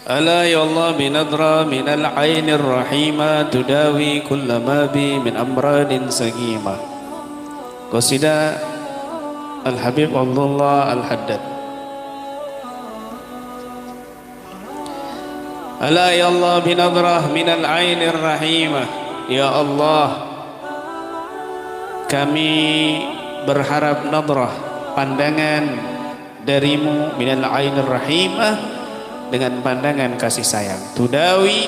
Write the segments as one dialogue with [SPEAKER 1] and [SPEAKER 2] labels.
[SPEAKER 1] ألا يا الله بنظرة من العين الرحيمة تداوي كل ما بي من أمراض سقيمة. قصيدة الحبيب عبد الله الحداد. ألا يا الله بنظرة من العين الرحيمة. Ya Allah, kami berharap nadrah, pandangan darimu, minal ainir rahimah, dengan pandangan kasih sayang. Tudawi,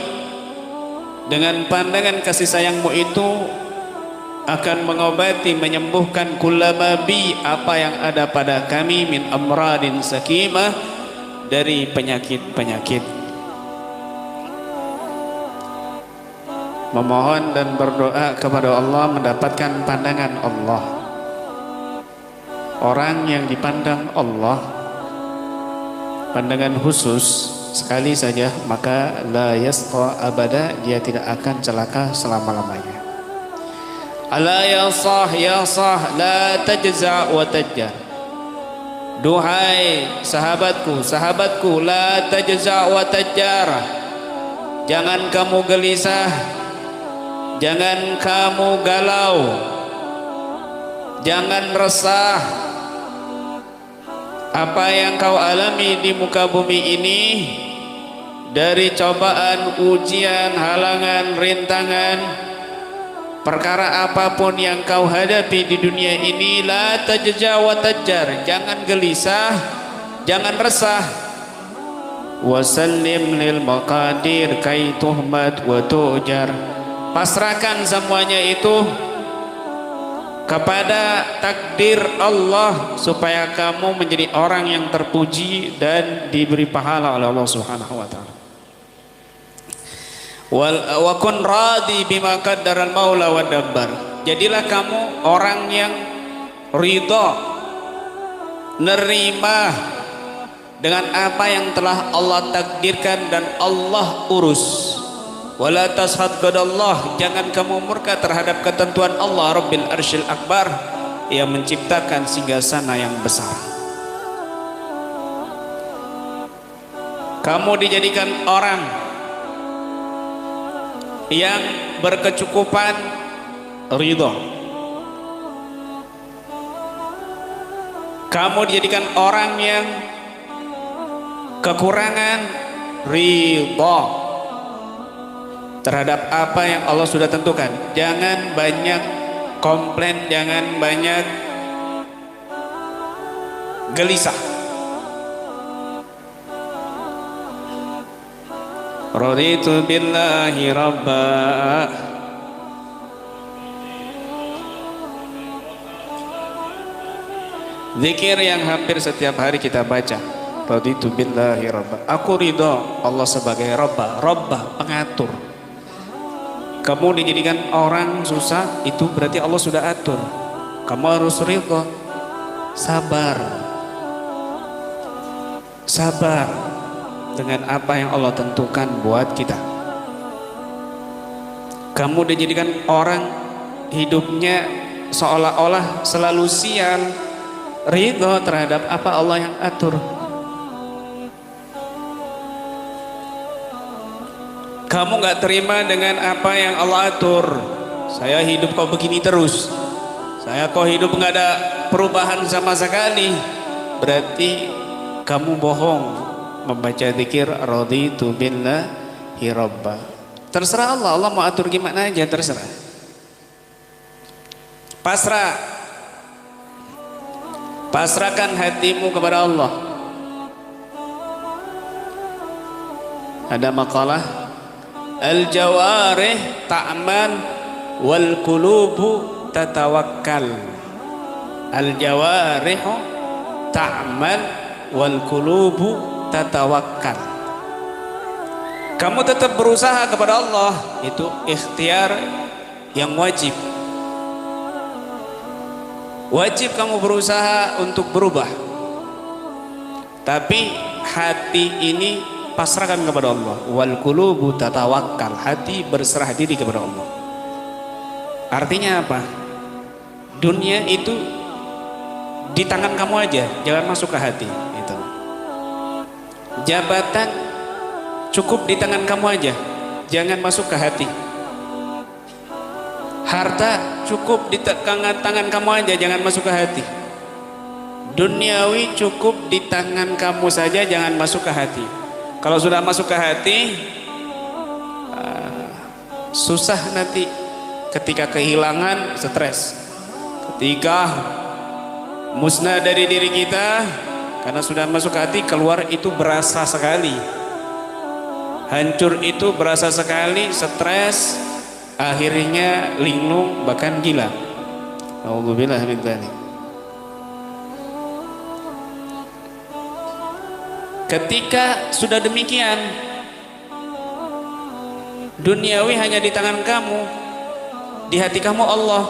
[SPEAKER 1] dengan pandangan kasih sayangmu itu akan mengobati, menyembuhkan kullamabi, apa yang ada pada kami, min amradin sakimah, dari penyakit-penyakit. Memohon dan berdoa kepada Allah mendapatkan pandangan Allah. Orang yang dipandang Allah pandangan khusus sekali saja, maka la yasqa abada, dia tidak akan celaka selama-lamanya. Ala ya sah la tajza wa tajjar. Duhai sahabatku, la tajza wa tajjar, jangan kamu gelisah, jangan kamu galau, jangan resah. Apa yang kau alami di muka bumi ini, dari cobaan, ujian, halangan, rintangan, perkara apapun yang kau hadapi di dunia ini, la tajza wa tajjar, jangan gelisah, jangan resah. Wasallim lil maqadir kai tuhmat wa tujar, pasrahkan semuanya itu kepada takdir Allah supaya kamu menjadi orang yang terpuji dan diberi pahala oleh Allah Subhanahu wa taala. Wa kun radi bima qaddaral maula wa dabbar, jadilah kamu orang yang ridha, nerima dengan apa yang telah Allah takdirkan dan Allah urus. Wala tashad qadallah, jangan kamu murka terhadap ketentuan Allah Rabbil Arsyil Akbar yang menciptakan singgasana yang besar. Kamu dijadikan orang yang berkecukupan, ridho. Kamu dijadikan orang yang kekurangan, ridho terhadap apa yang Allah sudah tentukan. Jangan banyak komplain, jangan banyak gelisah. Raditu billahi rabba, zikir yang hampir setiap hari kita baca. Raditu billahi rabba, aku ridho Allah sebagai rabba, pengatur. Kamu dijadikan orang susah, itu berarti Allah sudah atur. Kamu harus ridho, sabar dengan apa yang Allah tentukan buat kita. Kamu dijadikan orang hidupnya seolah-olah selalu sial, ridho terhadap apa Allah yang atur. Kamu gak terima dengan apa yang Allah atur. Saya hidup kok begini terus, saya kok hidup gak ada perubahan sama sekali, berarti kamu bohong membaca zikir raditu billahi rabba. Terserah Allah, Allah mau atur gimana aja terserah. Pasrahkan hatimu kepada Allah. Ada makalah, al-jawarih ta'mal wal qulubu tatawakkal. Al-jawarihu ta'mal wal qulubu tatawakkal. Kamu tetap berusaha kepada Allah, itu ikhtiar yang wajib. Wajib kamu berusaha untuk berubah. Tapi hati ini pasrahkan kepada Allah. Wal qulubu tatawakkal, hati berserah diri kepada Allah. Artinya apa? Dunia itu di tangan kamu aja, jangan masuk ke hati. Itu. Jabatan cukup di tangan kamu aja, jangan masuk ke hati. Harta cukup di tangan kamu aja, jangan masuk ke hati. Duniawi cukup di tangan kamu saja, jangan masuk ke hati. Kalau sudah masuk ke hati, susah nanti. Ketika kehilangan, stres. Ketika musnah dari diri kita, karena sudah masuk ke hati, keluar itu berasa sekali. Hancur itu berasa sekali, stres, akhirnya linglung, bahkan gila. Alhamdulillah min dzalik. Ketika sudah demikian, duniawi hanya di tangan kamu, di hati kamu Allah,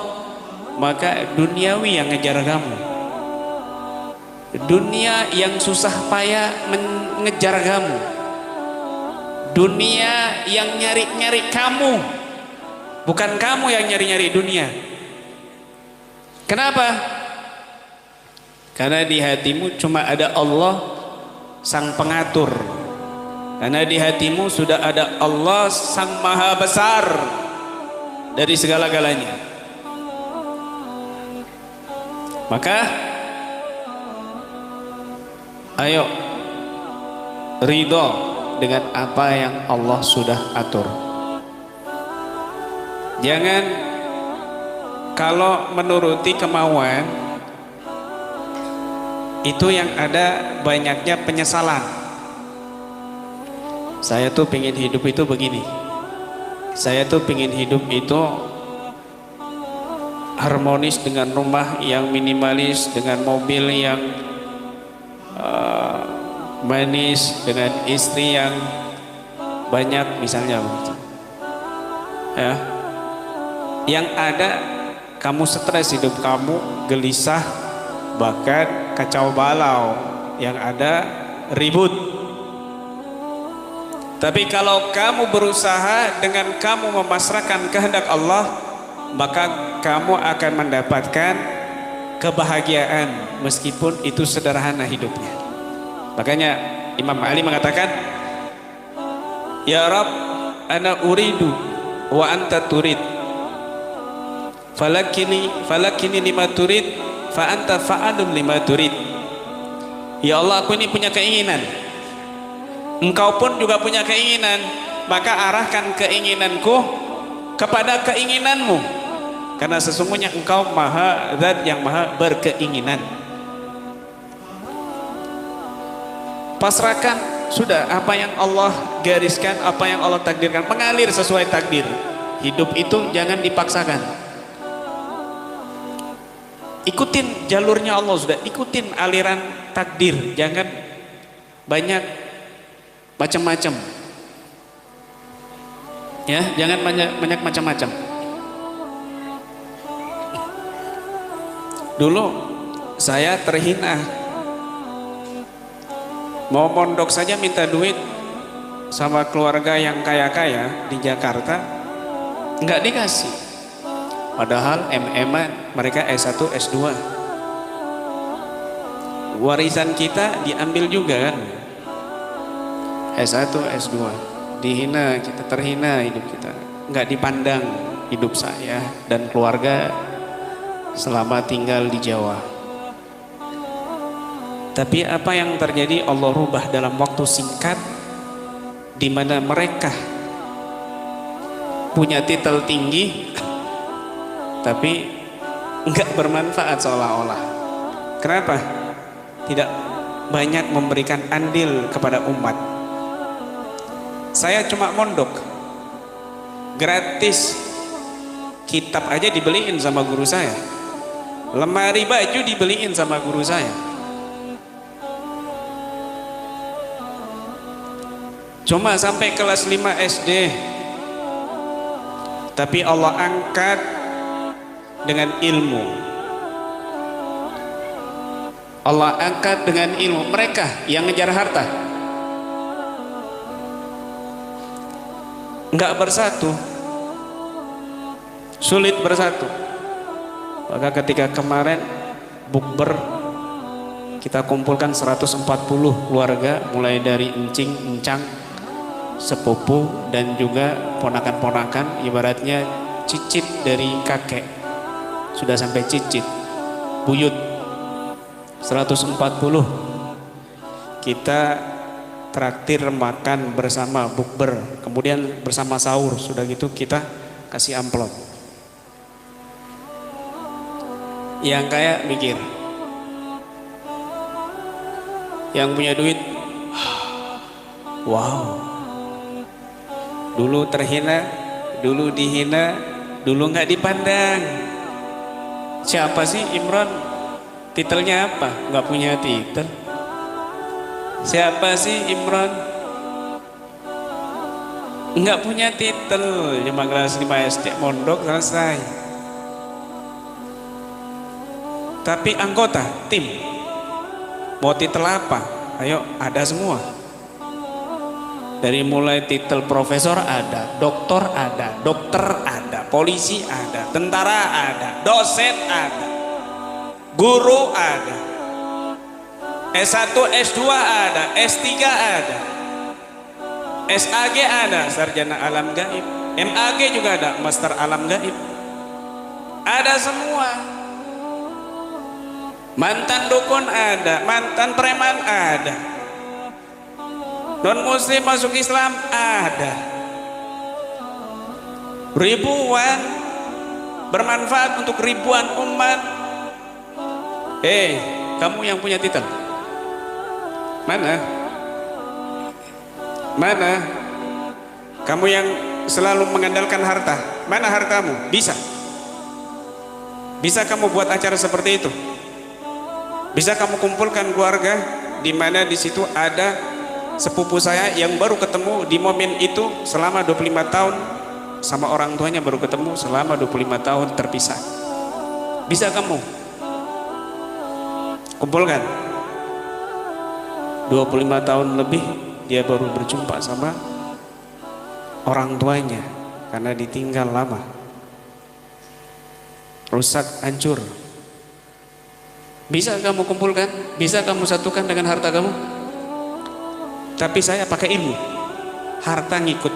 [SPEAKER 1] maka duniawi yang ngejar kamu. Dunia yang susah payah mengejar kamu, dunia yang nyari-nyari kamu, bukan kamu yang nyari-nyari dunia. Kenapa? Karena di hatimu cuma ada Allah Sang Pengatur. Karena di hatimu sudah ada Allah Sang Maha Besar dari segala-galanya. Maka ayo ridho dengan apa yang Allah sudah atur. Jangan kalau menuruti kemauan itu yang ada banyaknya penyesalan. Saya tuh pengen hidup itu begini, saya tuh pengen hidup itu harmonis dengan rumah yang minimalis, dengan mobil yang manis, dengan istri yang banyak misalnya, ya. Yang ada kamu stres, hidup kamu gelisah, bahkan kacau balau, yang ada ribut. Tapi kalau kamu berusaha dengan kamu memasrahkan kehendak Allah, maka kamu akan mendapatkan kebahagiaan meskipun itu sederhana hidupnya. Makanya Imam Ali mengatakan, ya Rabb, ana uridu wa anta turid, falakini lima turid fa anta fa'alun lima turid. Ya Allah, aku ini punya keinginan, engkau pun juga punya keinginan, maka arahkan keinginanku kepada keinginanmu, karena sesungguhnya engkau maha zat yang maha berkeinginan. Pasrahkan sudah apa yang Allah gariskan, apa yang Allah takdirkan, mengalir sesuai takdir. Hidup itu jangan dipaksakan, ikutin jalurnya Allah, sudah ikutin aliran takdir, jangan banyak macam-macam, ya, jangan banyak macam-macam. Dulu saya terhina, mau mondok saja minta duit sama keluarga yang kaya-kaya di Jakarta, nggak dikasih. Padahal MM-an mereka S1, S2. Warisan kita diambil juga kan. S1, S2. Dihina, kita terhina hidup kita. Nggak dipandang hidup saya dan keluarga selama tinggal di Jawa. Tapi apa yang terjadi, Allah rubah dalam waktu singkat, di mana mereka punya titel tinggi tapi enggak bermanfaat seolah-olah. Kenapa? Tidak banyak memberikan andil kepada umat. Saya cuma mondok gratis, kitab aja dibeliin sama guru saya, lemari baju dibeliin sama guru saya. Cuma sampai kelas 5 SD, tapi Allah angkat dengan ilmu. Allah angkat dengan ilmu. Mereka yang ngejar harta nggak bersatu, sulit bersatu. Maka ketika kemarin bukber, kita kumpulkan 140 keluarga, mulai dari encing, encang, sepupu dan juga ponakan-ponakan, ibaratnya cicit dari kakek, sudah sampai cicit, buyut 140. Kita traktir makan bersama, bukber, kemudian bersama sahur, sudah gitu kita kasih amplop. Yang kaya mikir, yang punya duit, wow, dulu terhina, dulu dihina, dulu nggak dipandang. Siapa sih Imron? Titelnya apa? Nggak punya titel. Siapa sih Imron? Nggak punya titel, cuma kelas 5 SD, mondok, selesai. Tapi anggota tim, mau titel apa? Ayo, ada semua. Dari mulai titel profesor ada, doktor ada, dokter ada, polisi ada, tentara ada, dosen ada, guru ada, S1, S2 ada, S3 ada, SAG ada, sarjana alam gaib, MAG juga ada, master alam gaib, ada semua. Mantan dukun ada, mantan preman ada, non muslim masuk Islam ada, ribuan, bermanfaat untuk ribuan umat. Kamu yang punya titel mana? Mana? Kamu yang selalu mengandalkan harta, mana hartamu? Bisa kamu buat acara seperti itu? Bisa kamu kumpulkan keluarga di mana di situ ada sepupu saya yang baru ketemu di momen itu selama 25 tahun sama orang tuanya, baru ketemu selama 25 tahun terpisah. Bisa kamu kumpulkan? 25 tahun lebih dia baru berjumpa sama orang tuanya karena ditinggal lama, rusak, hancur. Bisa kamu kumpulkan? Bisa kamu satukan dengan harta kamu? Tapi saya pakai ilmu, harta ngikut.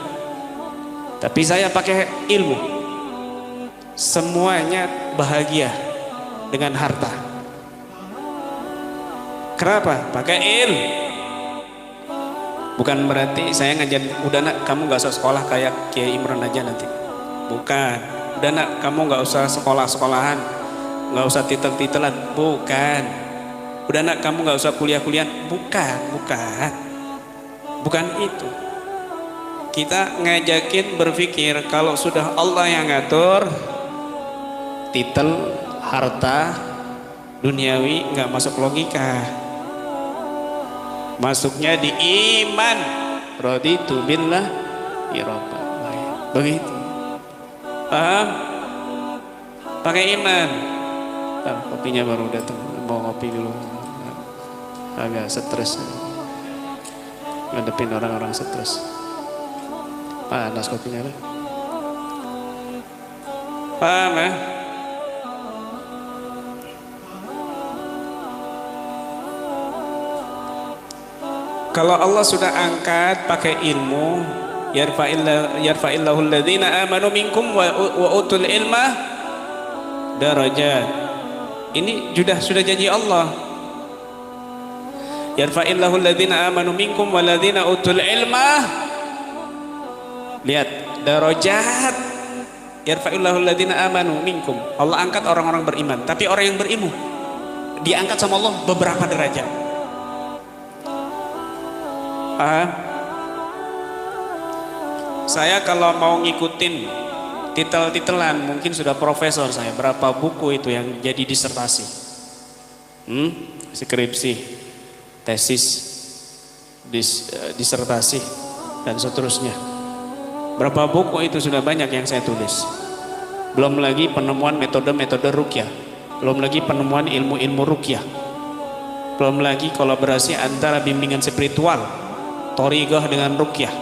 [SPEAKER 1] Tapi saya pakai ilmu, semuanya bahagia dengan harta. Kenapa? Pakai ilmu. Bukan berarti saya ngajar, udah nak kamu gak usah sekolah kayak Kiai Imron aja nanti. Bukan. Udah nak kamu gak usah sekolah-sekolahan, nggak usah titel-titelan, bukan. Udah nak kamu nggak usah kuliah-kuliahan, bukan itu. Kita ngajakin berpikir kalau sudah Allah yang ngatur, titel, harta, duniawi nggak masuk logika, masuknya di iman. Raditu billah ya Rabb. Begitu. Paham? Pakai iman. Kopinya baru datang, mau ngopi dulu, agak stres, ngadepin orang-orang stres. Panas kopinya lah. Paham ya? Kalau Allah sudah angkat pakai ilmu, yarfa'illahu alladhina amanu minkum wa utul ilma darajat. Ini sudah janji Allah. Yarfa'illahu alladhina amanu minkum walladhina utul ilma. Lihat, darajat. Yarfa'illahu alladhina amanu minkum. Allah angkat orang-orang beriman, tapi orang yang berilmu diangkat sama Allah beberapa derajat. Saya kalau mau ngikutin titel-titelan mungkin sudah profesor saya, berapa buku itu yang jadi disertasi, skripsi, tesis, disertasi dan seterusnya. Berapa buku itu sudah banyak yang saya tulis. Belum lagi penemuan metode-metode ruqyah, belum lagi penemuan ilmu-ilmu ruqyah, belum lagi kolaborasi antara bimbingan spiritual, thariqah dengan ruqyah,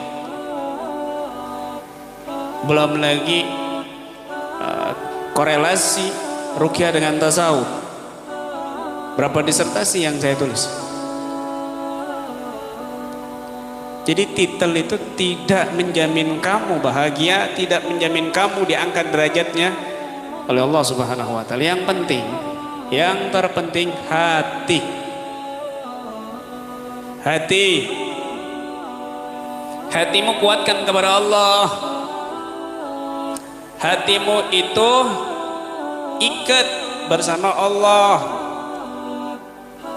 [SPEAKER 1] belum lagi korelasi ruqyah dengan tasawuf. Berapa disertasi yang saya tulis. Jadi titel itu tidak menjamin kamu bahagia, tidak menjamin kamu diangkat derajatnya oleh Allah Subhanahu wa taala. Yang penting, yang terpenting hati. Hati. Hatimu kuatkan kepada Allah. Hatimu itu ikat bersama Allah.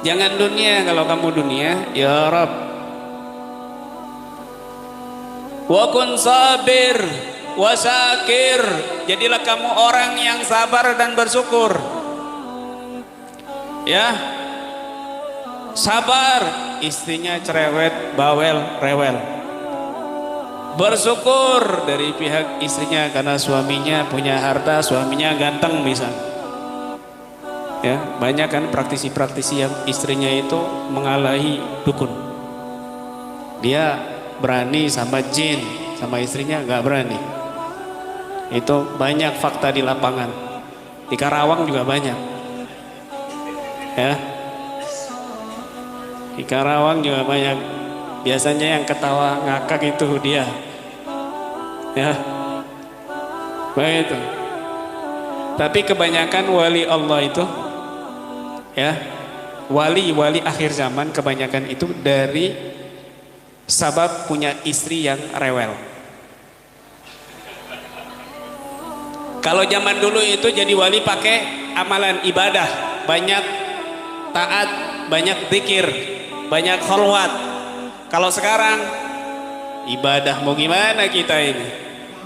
[SPEAKER 1] Jangan dunia. Kalau kamu dunia, ya Rabb, wa kun sabir wa syakir. Jadilah kamu orang yang sabar dan bersyukur. Ya, sabar. Istrinya cerewet, bawel, rewel. Bersyukur dari pihak istrinya karena suaminya punya harta, suaminya ganteng misalnya. Ya, banyak kan praktisi-praktisi yang istrinya itu mengalahi dukun. Dia berani sama jin, sama istrinya nggak berani. Itu banyak fakta di lapangan. Di Karawang juga banyak. Ya, di Karawang juga banyak. Biasanya yang ketawa ngakak itu dia. Ya, begitu. Tapi kebanyakan wali Allah itu, ya, wali-wali akhir zaman kebanyakan itu dari sabab punya istri yang rewel. Kalau zaman dulu itu jadi wali pakai amalan ibadah, banyak taat, banyak zikir, banyak kholwat. Kalau sekarang ibadah mau gimana kita ini?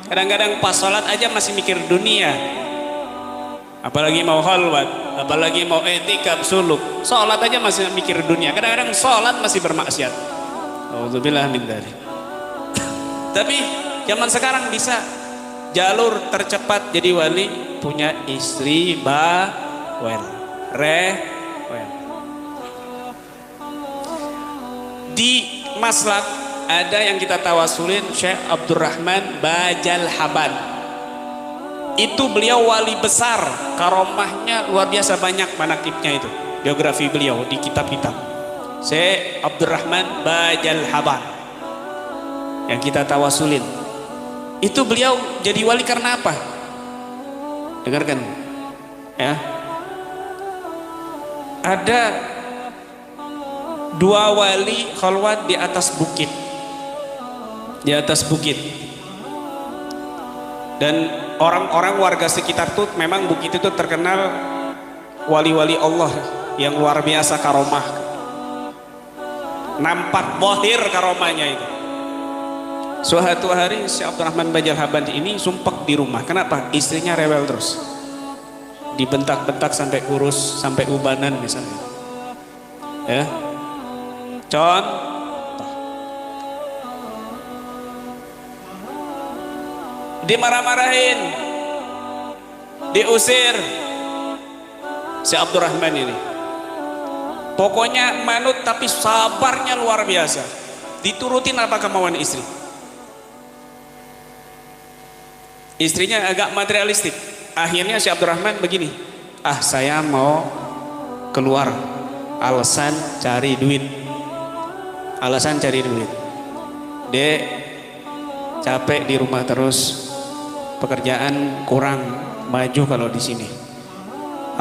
[SPEAKER 1] Kadang-kadang pas sholat aja masih mikir dunia. Apalagi mau kholwat, apalagi mau etikaf suluk. Sholat aja masih mikir dunia. Kadang-kadang sholat masih bermaksiat. Auzubillah min dzalik. Tapi zaman sekarang bisa jalur tercepat jadi wali, punya istri bawel, rewel. Di Maslak ada yang kita tawasulin Syekh Abdurrahman Bajal Haban. Itu beliau wali besar, karomahnya luar biasa banyak manakibnya itu. Biografi beliau di kitab-kitab. Syekh Abdurrahman Bajal Haban yang kita tawasulin. Itu beliau jadi wali karena apa? Dengarkan. Ya. Ada dua wali khalwat di atas bukit. Di atas bukit. Dan orang-orang warga sekitar tuh memang bukit itu terkenal wali-wali Allah yang luar biasa karomah. Nampak bohir karomahnya itu. Suatu hari Syekh Abdurrahman Bajal Haban ini sumpek di rumah. Kenapa? Istrinya rewel terus. Dibentak-bentak sampai kurus, sampai ubanan misalnya. Ya. Dimarah-marahin, diusir si Abdurrahman ini. Pokoknya manut tapi sabarnya luar biasa. Diturutin apa kemauan istri. Istrinya agak materialistik. Akhirnya si Abdurrahman begini, saya mau keluar, alasan cari duit. Alasan cari duit. Dek, capek di rumah terus, pekerjaan kurang maju kalau di sini.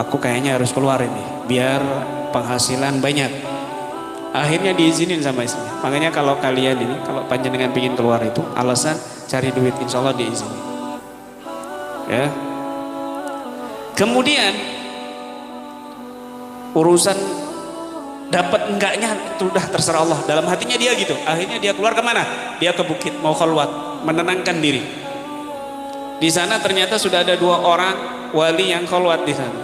[SPEAKER 1] Aku kayaknya harus keluar ini, biar penghasilan banyak. Akhirnya diizinin sama istri. Makanya kalau kalian ini, kalau panjenengan ingin keluar itu, alasan cari duit, insya Allah diizinin. Ya. Kemudian urusan dapat enggaknya itu udah terserah Allah. Dalam hatinya dia gitu. Akhirnya dia keluar kemana? Dia ke bukit mau khalwat, menenangkan diri. Di sana ternyata sudah ada dua orang wali yang khalwat di sana.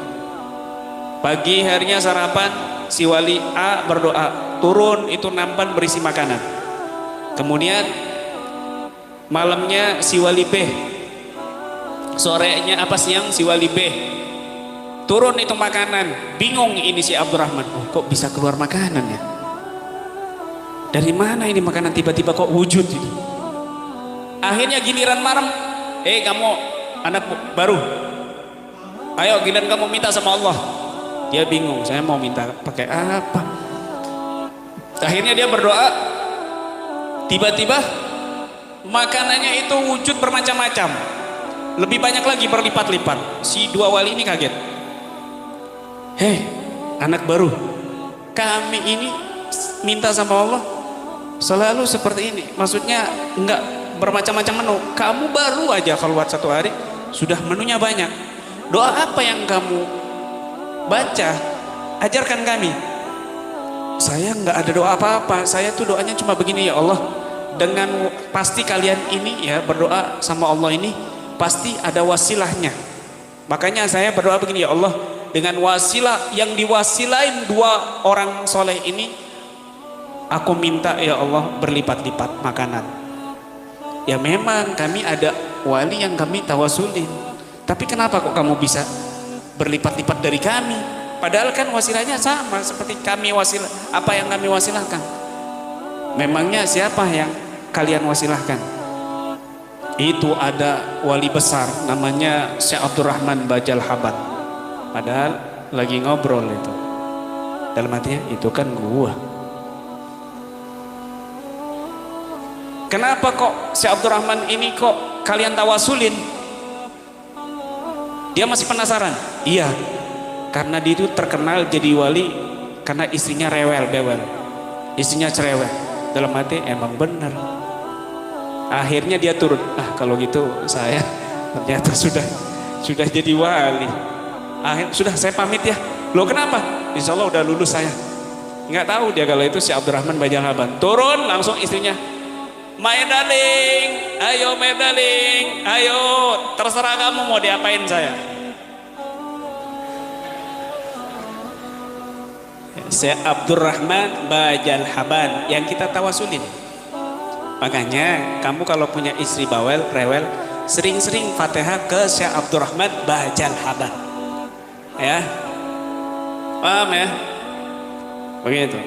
[SPEAKER 1] Pagi harinya sarapan, si wali A berdoa, turun itu nampan berisi makanan. Kemudian malamnya si wali B, sorenya apa siang si wali B, turun itu makanan. Bingung ini si Abdurrahman, kok bisa keluar makanan ya? Dari mana ini makanan tiba-tiba kok wujud itu? Akhirnya giliran malam, kamu anak baru, ayo giliran kamu minta sama Allah. Dia bingung, saya mau minta pakai apa? Akhirnya dia berdoa, tiba-tiba makanannya itu wujud bermacam-macam, lebih banyak lagi berlipat-lipat. Si dua wali ini kaget. Hei anak baru, kami ini minta sama Allah selalu seperti ini, maksudnya enggak bermacam-macam menu. Kamu baru aja keluar satu hari sudah menunya banyak. Doa apa yang kamu baca? Ajarkan kami. Saya nggak ada doa apa-apa, saya tuh doanya cuma begini, ya Allah, dengan pasti kalian ini ya berdoa sama Allah ini pasti ada wasilahnya. Makanya saya berdoa begini, ya Allah, dengan wasilah yang diwasilain dua orang soleh ini, aku minta ya Allah berlipat-lipat makanan. Ya memang kami ada wali yang kami tawasulin, tapi kenapa kok kamu bisa berlipat-lipat dari kami? Padahal kan wasilahnya sama seperti kami wasilah, apa yang kami wasilahkan. Memangnya siapa yang kalian wasilahkan? Itu ada wali besar namanya Syekh Abdurrahman Bajal Habat. Padahal lagi ngobrol itu. Dalam hatinya itu kan gua. Kenapa kok Syekh Abdurrahman ini kok kalian tawasulin? Dia masih penasaran. Iya, karena dia itu terkenal jadi wali karena istrinya rewel bewel, istrinya cerewet. Dalam hati emang bener. Akhirnya dia turun. Kalau gitu saya ternyata sudah jadi wali. Sudah saya pamit ya. Loh kenapa? Insya Allah udah lulus saya. Nggak tahu dia kalau itu si Abdurrahman Bajal Haban. Turun langsung istrinya. My darling, ayo my darling, ayo terserah kamu mau diapain saya. Syekh Abdurrahman Bajal Haban yang kita tawasulin. Makanya kamu kalau punya istri bawel, rewel, sering-sering Fatihah ke Syekh Abdurrahman Bajal Haban. Ya, paham ya? Begitu.